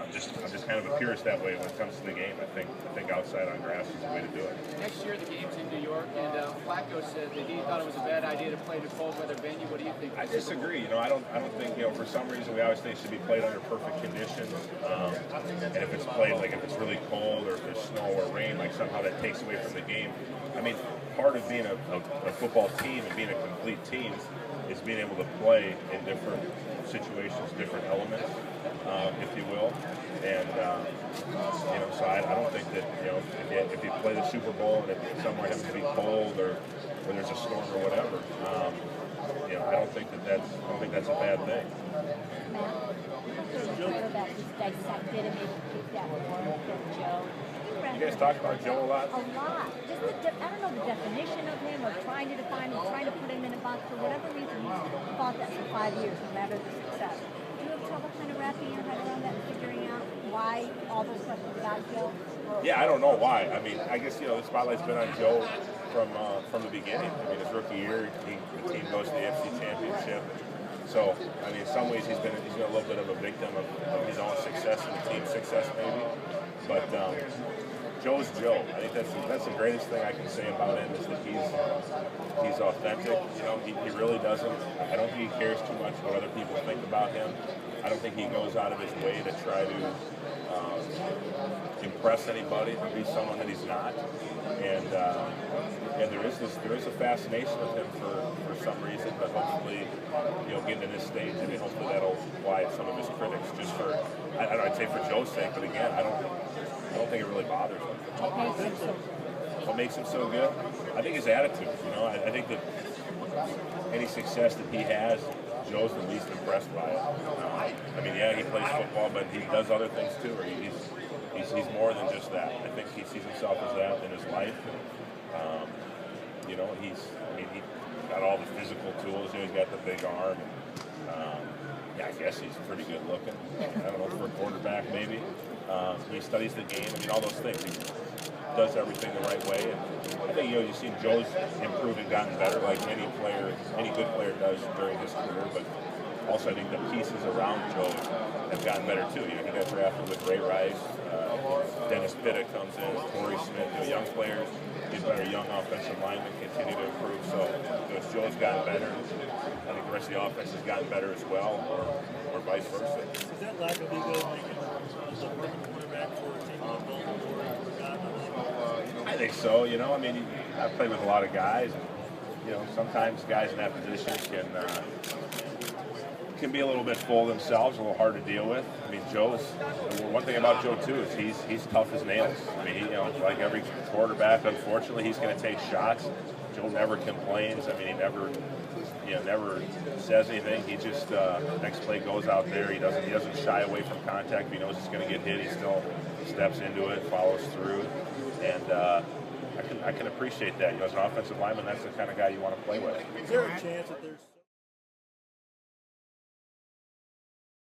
I'm just kind of a purist that way when it comes to the game. I think outside on grass is the way to do it. Next year the game's in New York, and Flacco said that he thought it was a bad idea to play in a cold weather venue. What do you think? I disagree. You know, I don't think, you know, for some reason we always think it should be played under perfect conditions. And if it's played, like if it's really cold or if there's snow or rain, like somehow that takes away from the game. I mean, part of being a football team and being a complete team is being able to play in different situations, different elements, if you will. And you know, so I don't think that, you know, if you play the Super Bowl and if somewhere happens to be cold or there's a storm or whatever, you know, I don't think that's a bad thing. You guys talk about Joe a lot? A lot. Just I don't know the definition of him or trying to define him, trying to put him in a box. For whatever reason, he's fought that for 5 years, no matter the success. Do you have trouble kind of wrapping your head around that and figuring out why all those questions about Joe? Yeah, I don't know why. I mean, I guess, you know, the spotlight's been on Joe from the beginning. I mean, his rookie year, the team goes to the FC Championship. So, I mean, in some ways he's been a little bit of a victim of his own success and the team's success, maybe. But Joe's Joe. I think that's the greatest thing I can say about him is that he's authentic. You know, he really doesn't. I don't think he cares too much what other people think about him. I don't think he goes out of his way to try to impress anybody, to be someone that he's not. And there is a fascination with him for some reason, but hopefully, you know, getting to this stage, I mean, hopefully that'll quiet some of his critics. Just for, I'd say for Joe's sake, but again, I don't think it really bothers him. What makes him so good? I think his attitude. You know, I think that any success that he has, Joe's the least impressed by it. I mean, yeah, he plays football, but he does other things too. Or he's more than just that. I think he sees himself as that in his life. And, you know, he's got all the physical tools. You know, he's got the big arm. Yeah, I guess he's pretty good looking. I don't know, for a quarterback maybe. He studies the game. I mean, all those things. He does everything the right way. And I think, you know, you've seen Joe's improved and gotten better, like any good player does during his career. But also, I think the pieces around Joe have gotten better too. You know, he got drafted with Ray Rice. Dennis Pitta comes in, Torrey Smith, you know, young players. These better young offensive linemen continue to improve. So, you know, as Joe's gotten better, I think the rest of the offense has gotten better as well, or vice versa. Is that lack of ego making the rookie quarterback for a team like Birk? I think so. You know, I mean, I've played with a lot of guys, and you know, sometimes guys in that position can be a little bit full of themselves, a little hard to deal with. I mean, one thing about Joe too is he's tough as nails. I mean, you know, like every quarterback, unfortunately, he's going to take shots. Joe never complains. I mean, he never says anything. He just next play goes out there. He doesn't shy away from contact. If he knows he's going to get hit, he still steps into it, follows through, and I can appreciate that. You know, as an offensive lineman, that's the kind of guy you want to play with. Is there a chance that there's